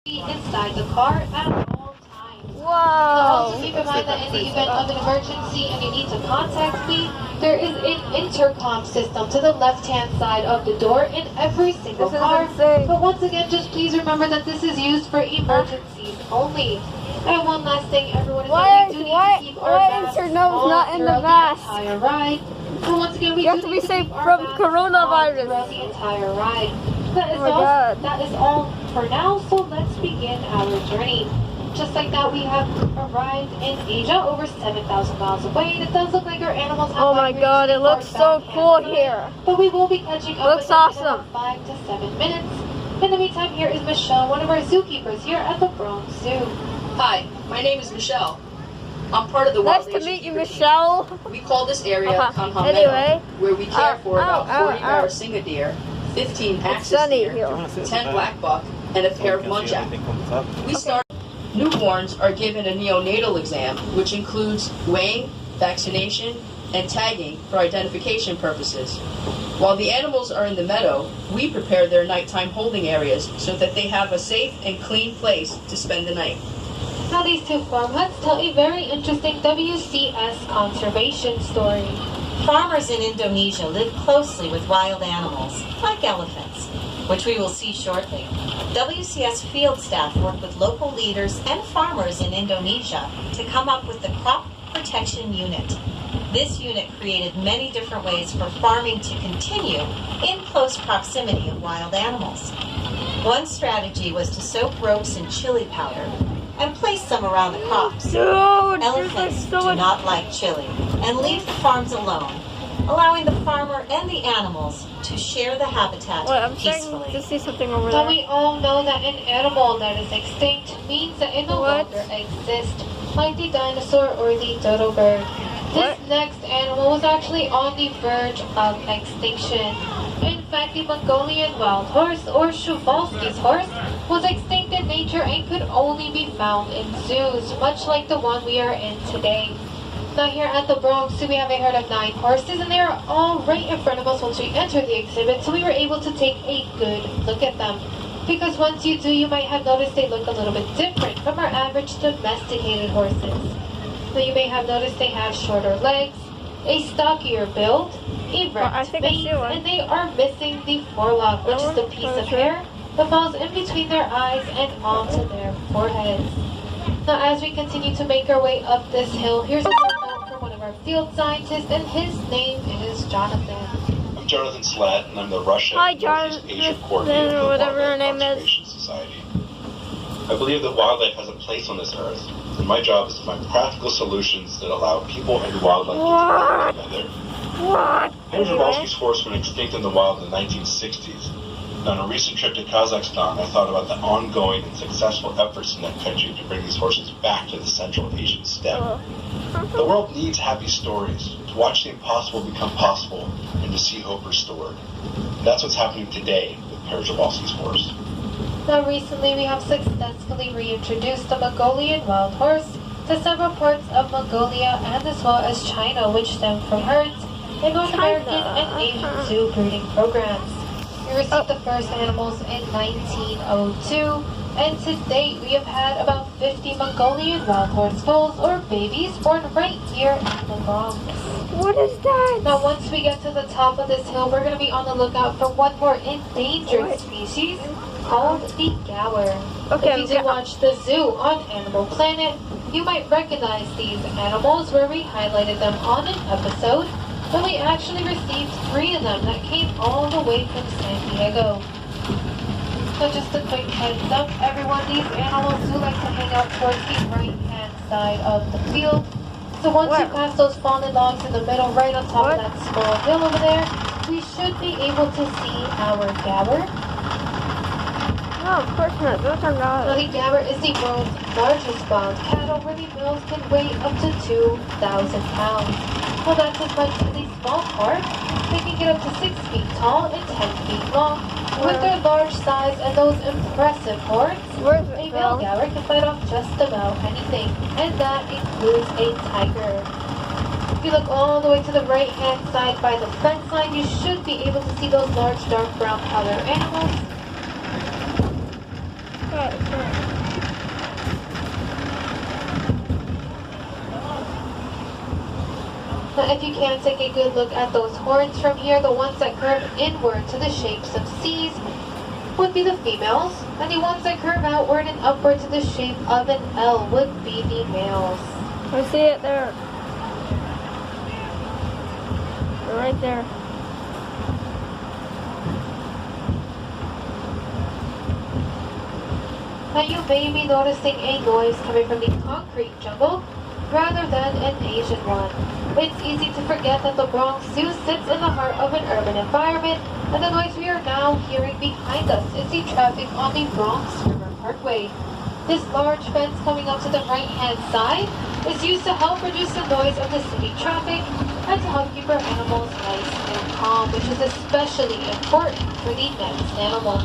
inside the car at all times. Whoa! Also keep in mind that in the event of an emergency and you need to contact me, there is an intercom system to the left-hand side of the door in every single car. But once again, just please remember that this is used for emergencies only. And one last thing, everyone, is that we do need to keep our masks on throughout the entire ride. And once again, we You have to be safe from coronavirus throughout the entire ride. That is all for now, so let's begin our journey. Just like that, we have arrived in Asia, over 7,000 miles away, and it does look like our animals have Oh my god, it looks so cool here. But we will be catching up Looks awesome. in 5 to 7 minutes. In the meantime, here is Michelle, one of our zookeepers here at the Bronx Zoo. Hi, my name is Michelle. I'm part of the Nice to meet you, Michelle. We call this area Kanha Anyway, where we care for about 40 Marasinga deer, 15 axis deer, 10 black buck, and a pair of muntjac. We start. Newborns are given a neonatal exam, which includes weighing, vaccination, and tagging for identification purposes. While the animals are in the meadow, we prepare their nighttime holding areas so that they have a safe and clean place to spend the night. Now these two farm huts tell a very interesting WCS conservation story. Farmers in Indonesia live closely with wild animals, like elephants, which we will see shortly. WCS field staff work with local leaders and farmers in Indonesia to come up with the Crop Protection Unit. This unit created many different ways for farming to continue in close proximity of wild animals. One strategy was to soak ropes in chili powder and place them around the crops. Elephants do not like chili and leave the farms alone, allowing the farmer and the animals to share the habitat peacefully. To see something over But there. we all know that an animal that is extinct means that it no longer exists, like the dinosaur or the dodo bird. This next animal was actually on the verge of extinction. In fact, the Mongolian wild horse, or Przewalski's horse, was extinct in nature and could only be found in zoos, much like the one we are in today. Now here at the Bronx Zoo, we have a herd of 9 horses, and they are all right in front of us once we enter the exhibit, so we were able to take a good look at them. Because once you do, you might have noticed they look a little bit different from our average domesticated horses. So you may have noticed they have shorter legs, a stockier build, erect manes, and they are missing the forelock, which is the piece of hair that falls in between their eyes and onto their foreheads. Now as we continue to make our way up this hill, here's a note from one of our field scientists, and his name is Jonathan. I'm Jonathan Slatt, and I'm the Russia Northeast Asia coordinator of the Wildlife Conservation Society. I believe that wildlife has a place on this earth, and my job is to find practical solutions that allow people and wildlife to work together. Henry Przewalski's horse went extinct in the wild in the 1960s. And on a recent trip to Kazakhstan, I thought about the ongoing and successful efforts in that country to bring these horses back to the Central Asian steppe. The world needs happy stories, to watch the impossible become possible, and to see hope restored. And that's what's happening today with Przewalski's horse. Now recently we have successfully reintroduced the Mongolian wild horse to several parts of Mongolia and as well as China, which stem from herds in North American and Asian zoo breeding programs. We received the first animals in 1902, and to date we have had about 50 Mongolian wild horse foals or babies born right here in the Bronx. What is that? Now once we get to the top of this hill, we're going to be on the lookout for one more endangered species called the gaur. If you did watch the zoo on Animal Planet, you might recognize these animals where we highlighted them on an episode, but we actually received 3 of them that came all the way from San Diego. So just a quick heads up, everyone, these animals do like to hang out towards the right-hand side of the field. So once you pass those fallen logs in the middle, right on top of that small hill over there, we should be able to see our gaur. No, of course not. Those are not. Now the gaur is the world's largest wild cattle, where the males can weigh up to 2,000 pounds. Well, that's as much as a small park. They can get up to 6 feet tall and 10 feet long. With their large size and those impressive horns, a male gaur can fight off just about anything, and that includes a tiger. If you look all the way to the right-hand side by the fence line, you should be able to see those large dark brown color animals. Now, if you can take a good look at those horns from here, the ones that curve inward to the shapes of C's would be the females, and the ones that curve outward and upward to the shape of an L would be the males. I see it there. They're right there. Now you may be noticing a noise coming from the concrete jungle rather than an Asian one. It's easy to forget that the Bronx Zoo sits in the heart of an urban environment, and the noise we are now hearing behind us is the traffic on the Bronx River Parkway. This large fence coming up to the right-hand side is used to help reduce the noise of the city traffic and to help keep our animals nice and calm, which is especially important for the next animal.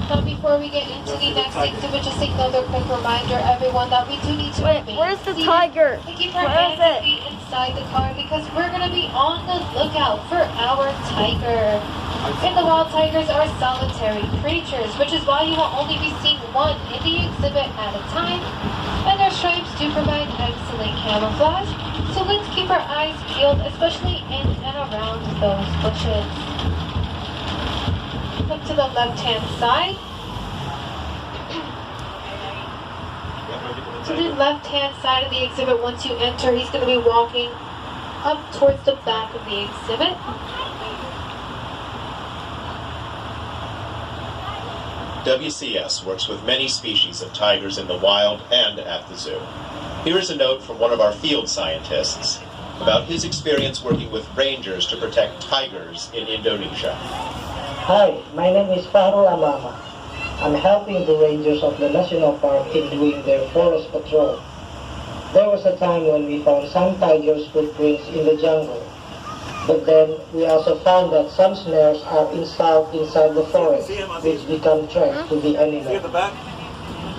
Now before we get into the next exhibit, just another quick reminder, everyone, that we do need to remain where's the tiger? and keep our hands and feet inside the car because we're going to be on the lookout for our tiger. And the wild tigers are solitary creatures, which is why you will only be seeing one in the exhibit at a time. And their stripes do provide excellent camouflage, so let's keep our eyes peeled, especially in and around those bushes. Look to the left-hand side. To the left-hand side of the exhibit, once you enter, he's going to be walking up towards the back of the exhibit. WCS works with many species of tigers in the wild and at the zoo. Here is a note from one of our field scientists about his experience working with rangers to protect tigers in Indonesia. Hi, my name is Farul Amama. I'm helping the rangers of the national park in doing their forest patrol. There was a time when we found some tigers' footprints in the jungle. But then we also found that some snares are installed inside the forest, which become threats to the animal.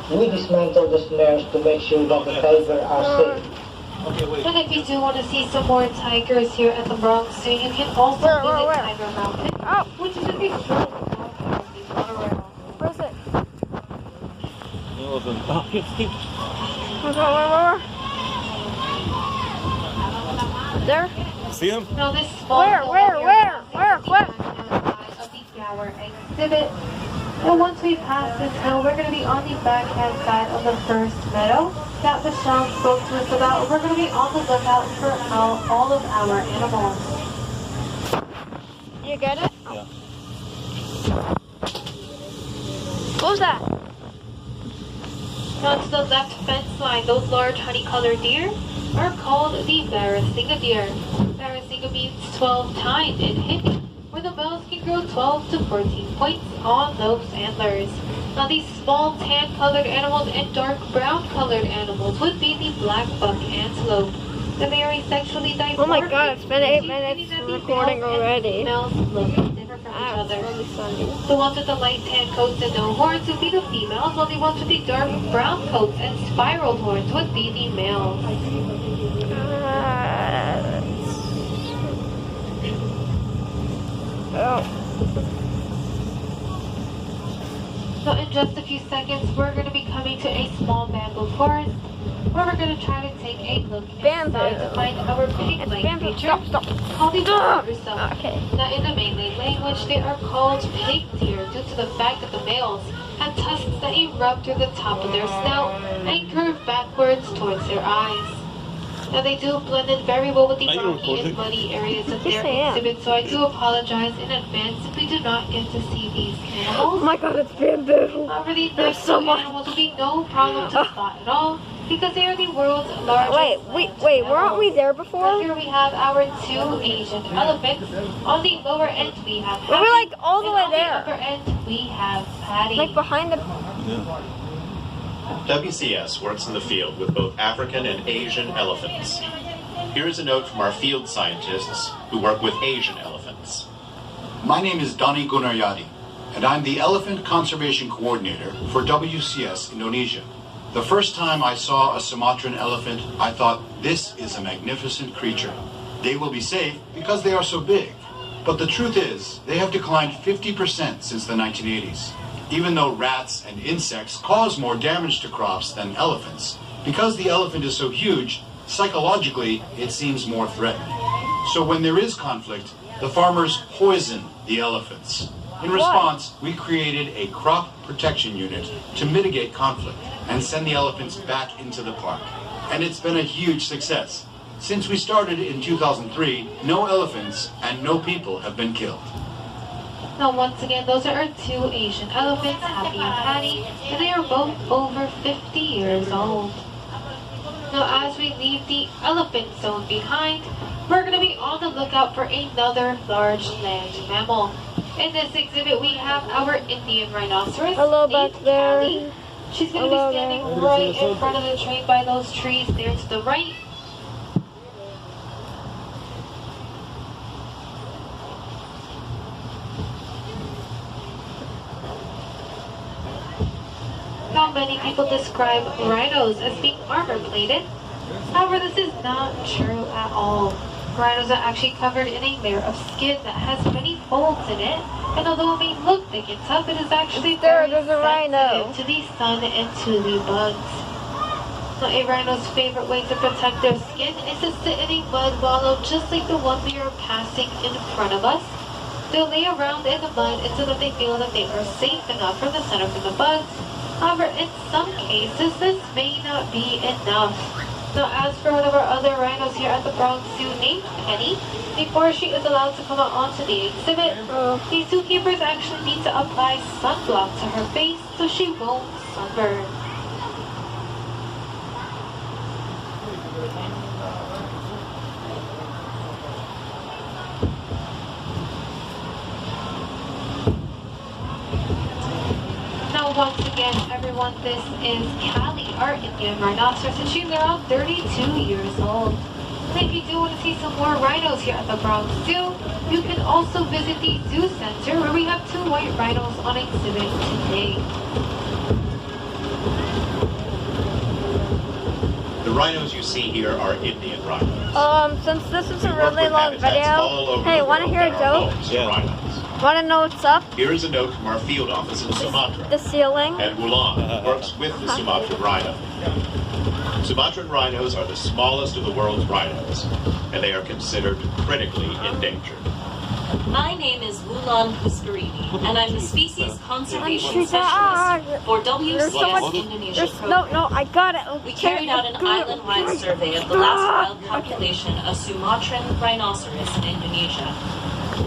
We dismantle the snares to make sure that the tigers are safe. And if you do want to see some more tigers here at the Bronx Zoo, you can also visit Tiger Mountain, which is in the short of the monorail. Where's it? There? See him? Now this small Where? Quick! of the Gower exhibit. And once we pass this hill, we're going to be on the backhand side of the first meadow that Michelle spoke to us about. We're going to be on the lookout for all of our animals. You get it? Yeah. What was that? Now to the left fence line, those large honey-colored deer are called the Barasinga deer. Barasinga means 12-tined in Hindi, where the males can grow 12 to 14 points on those antlers. Now these small tan-colored animals and dark brown-colored animals would be the black buck antelope. And they are a sexually dimorphic. Oh my god, it's been 8 minutes recording already. Males look different from each other. The ones with the light tan coats and no horns would be the females, while the ones with the dark brown coats and spiraled horns would be the males. So in just a few seconds, we're going to be coming to a small bamboo forest, where we're going to try to take a look inside to find our pig-like creatures called the monorail. Okay. Now in the Malay language, they are called pig deer due to the fact that the males have tusks that erupt through the top of their snout and curve backwards towards their eyes. Now they do blend in very well with the rocky and muddy areas of their exhibit, so I do apologize in advance if we do not get to see these animals. Oh my god, it's bamboo. However, these next two animals will be no problem to spot at all, because they are the world's largest. Wait, weren't we there before? Here we have our two Asian elephants. On the lower end we have Patty, We were like all the way on there. the upper end we have Patty. Like behind the... WCS works in the field with both African and Asian elephants. Here is a note from our field scientists who work with Asian elephants. My name is Dani Gunaryadi, and I'm the Elephant Conservation Coordinator for WCS Indonesia. The first time I saw a Sumatran elephant, I thought, this is a magnificent creature. They will be safe because they are so big. But the truth is, they have declined 50% since the 1980s. Even though rats and insects cause more damage to crops than elephants, because the elephant is so huge, Psychologically, it seems more threatening. So when there is conflict, the farmers poison the elephants. In response, we created a crop protection unit to mitigate conflict and send the elephants back into the park. And it's been a huge success. Since we started in 2003, no elephants and no people have been killed. Now once again, those are our two Asian elephants, Happy and Patty, and they are both over 50 years old. Now as we leave the elephant zone behind, we're going to be on the lookout for another large land mammal. In this exhibit, we have our Indian rhinoceros. Hello back there. Callie. She's going to be standing right in front of the train by those trees there to the right. Now many people describe rhinos as being armor-plated. However, this is not true at all. Rhinos are actually covered in a layer of skin that has many folds in it, and although it may look thick and tough, it is actually very sensitive to the sun and to the bugs. Now, a rhino's favorite way to protect their skin is to sit in a mud wallow just like the one we are passing in front of us. They'll lay around in the mud until they feel that they are safe enough from the sun or from the bugs. However, in some cases, this may not be enough. Now, as for one of our other rhinos here at the Bronx Zoo named Penny, before she is allowed to come out onto the exhibit, the zookeepers actually need to apply sunblock to her face so she won't sunburn. Once again, everyone, this is Callie, our Indian rhinoceros, and she's around 32 years old. And if you do want to see some more rhinos here at the Bronx Zoo, you can also visit the Zoo Center, where we have 2 white rhinos on exhibit today. The rhinos you see here are Indian rhinos. Since this is a really long video, hey, wanna hear a joke? Yeah. Wanna know what's up? Here is a note from our field office in Sumatra. The ceiling. And Wulan works with the Sumatran rhino. Sumatran rhinos are the smallest of the world's rhinos, and they are considered critically endangered. My name is Wulan Pusparini, and I'm the Species Conservation Specialist for WCS Indonesia program. No, I got it. We carried out an island-wide survey of the last wild population of Sumatran rhinoceros in Indonesia.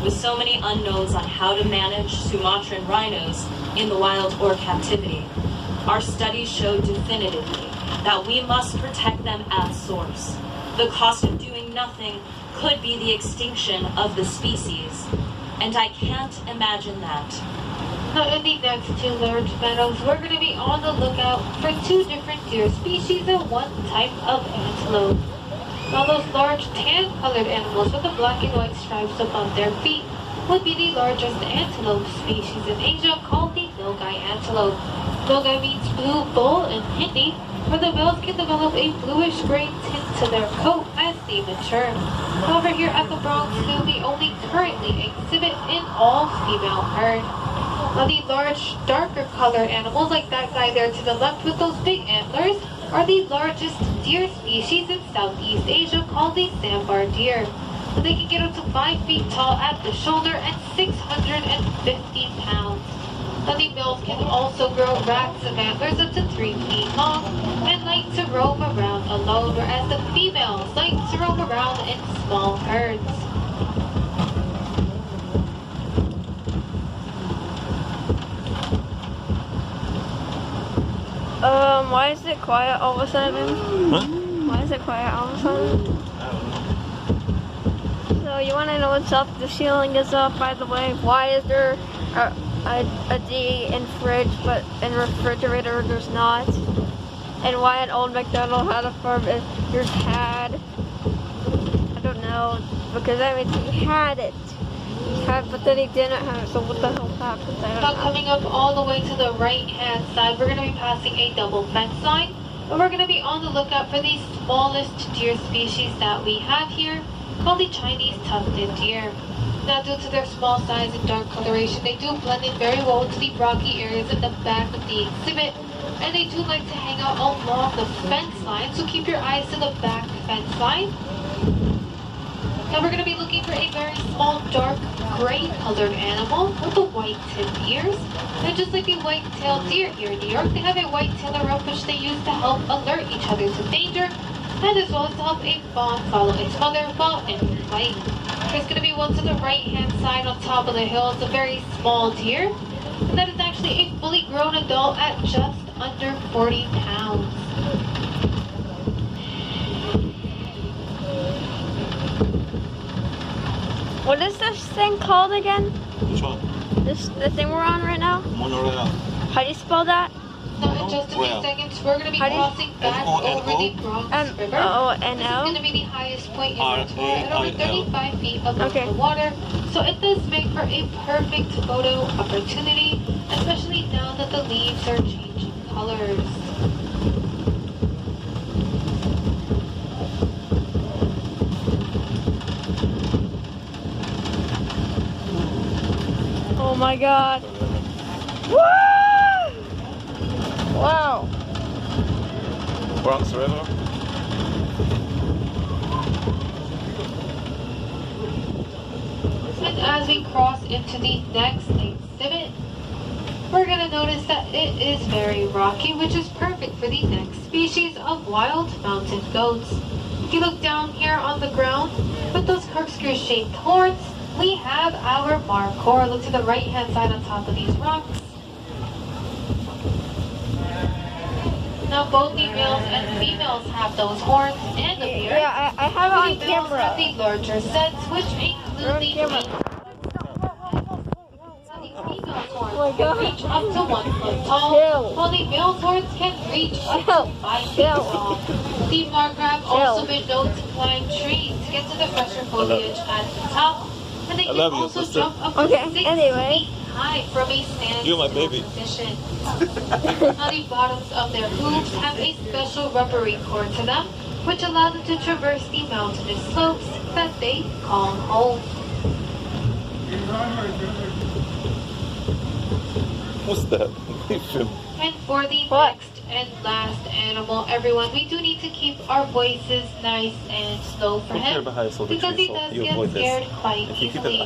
With so many unknowns on how to manage Sumatran rhinos in the wild or captivity, our studies showed definitively that we must protect them at source. The cost of doing nothing could be the extinction of the species, and I can't imagine that. Now, in the next 2 large meadows, we're going to be on the lookout for 2 different deer species and 1 type of antelope. Now, those large tan-colored animals with the black and white stripes upon their feet would be the largest antelope species in Asia, called the Nogai antelope. Nogai means blue bull in Hindi, where the males can develop a bluish-gray tint to their coat as they mature. However, here at the Bronx Zoo, we only currently exhibit an all-female herd. Now, the large, darker-colored animals, like that guy there to the left with those big antlers, are the largest deer species in Southeast Asia, called the sambar deer. So they can get up to 5 feet tall at the shoulder and 650 pounds. Now, the males can also grow racks of antlers up to 3 feet long and like to roam around alone, whereas the females like to roam around in small herds. Why is it quiet all of a sudden? Huh? Why is it quiet all of a sudden? So you want to know what's up? The ceiling is up, by the way. Why is there a D in fridge, but in refrigerator there's not? And why an old McDonald had a farm and yours had? I don't know, because that means he had it. But then he didn't have it, so what the hell happened? Now, coming up all the way to the right-hand side, we're going to be passing a double fence line, and we're going to be on the lookout for the smallest deer species that we have here, called the Chinese tufted deer. Now, due to their small size and dark coloration, they do blend in very well into the rocky areas in the back of the exhibit. and they do like to hang out along the fence line, so keep your eyes to the back fence line. Now we're going to be looking for a very small, dark, gray colored animal with the white tipped ears. And just like a white-tailed deer here in New York, they have a white-tailed rope which they use to help alert each other to danger, and as well as to help a fawn follow its mother while in flight. There's going to be one to the right-hand side on top of the hill. It's a very small deer, and that is actually a fully grown adult at just under 40 pounds. What is this thing called again? Which one? The thing we're on right now? Monorail. How do you spell that? Now in just a few seconds, we're going to be crossing back over the Bronx River. M-O-N-O? This is going to be the highest point in the tour at over 35 feet above the water. So it does make for a perfect photo opportunity, especially now that the leaves are changing colors. Oh my god. Woo! Wow. Bronx River. And as we cross into the next exhibit, we're going to notice that it is very rocky, which is perfect for the next species of wild mountain goats. If you look down here on the ground with those corkscrew-shaped horns, we have our markhor. Look to the right-hand side on top of these rocks. Now both the males and females have those horns and the beard. Yeah, I have it on the camera. males have the larger sets, which include the females' horns can reach up to 1 foot tall, while the male's horns can reach up to 5 feet tall. The markhor have also been known to climb trees to get to the fresher foliage at the top. And they can also jump up to 6 feet high from a standstill position. Now the bottoms of their hooves have a special rubbery cord to them, which allow them to traverse the mountainous slopes that they call home. What's that? And for the next and last animal, everyone, we do need to keep our voices nice and slow for him, because he does get scared quite easily.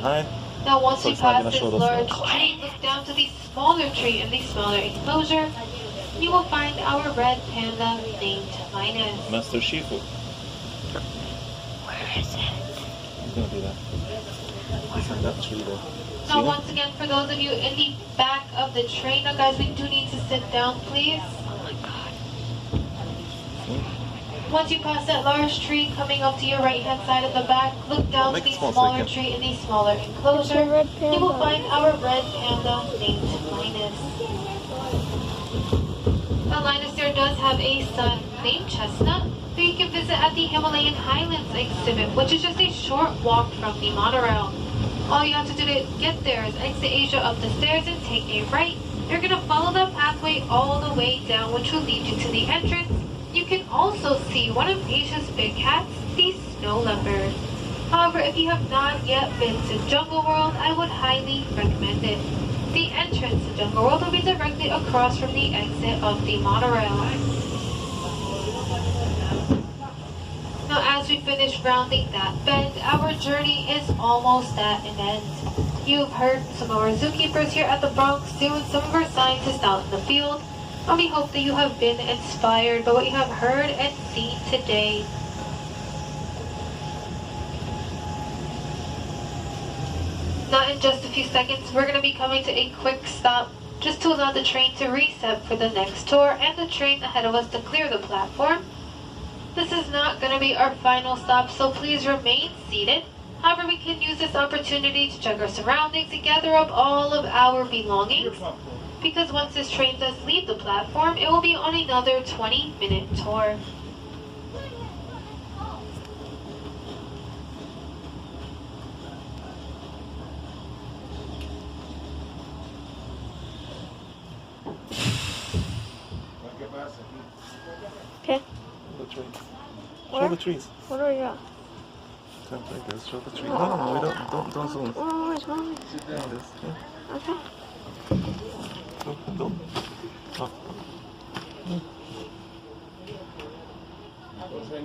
Now once we pass this large tree, look down to the smaller tree in the smaller enclosure, you will find our red panda named Linus. Master Shifu. Where is it? I'm gonna do that. It's in that tree there. Now once again, for those of you in the back of the train, now guys, we do need to sit down, please. Oh my god. Once you pass that large tree coming up to your right-hand side of the back, look down to the smaller tree in the smaller enclosure. You will find our red panda named Linus. Now Linus there does have a son named Chestnut, who you can visit at the Himalayan Highlands exhibit, which is just a short walk from the monorail. All you have to do to get there is exit Asia up the stairs and take a right. You're going to follow the pathway all the way down, which will lead you to the entrance. You can also see one of Asia's big cats, the snow leopard. However, if you have not yet been to Jungle World, I would highly recommend it. The entrance to Jungle World will be directly across from the exit of the monorail. Now as we finish rounding that bend, our journey is almost at an end. You've heard some of our zookeepers here at the Bronx Zoo and some of our scientists out in the field. And we hope that you have been inspired by what you have heard and seen today. Now in just a few seconds, we're going to be coming to a quick stop just to allow the train to reset for the next tour and the train ahead of us to clear the platform. This is not going to be our final stop, so please remain seated. However, we can use this opportunity to check our surroundings and gather up all of our belongings. Because once this train does leave the platform, it will be on another 20-minute tour. Okay. The trees. Where? Show the trees. What are you at? Come like this. Show the trees. No, we don't zoom. Oh, it's wrong. Sit like this. Yeah. Okay. Go. Up.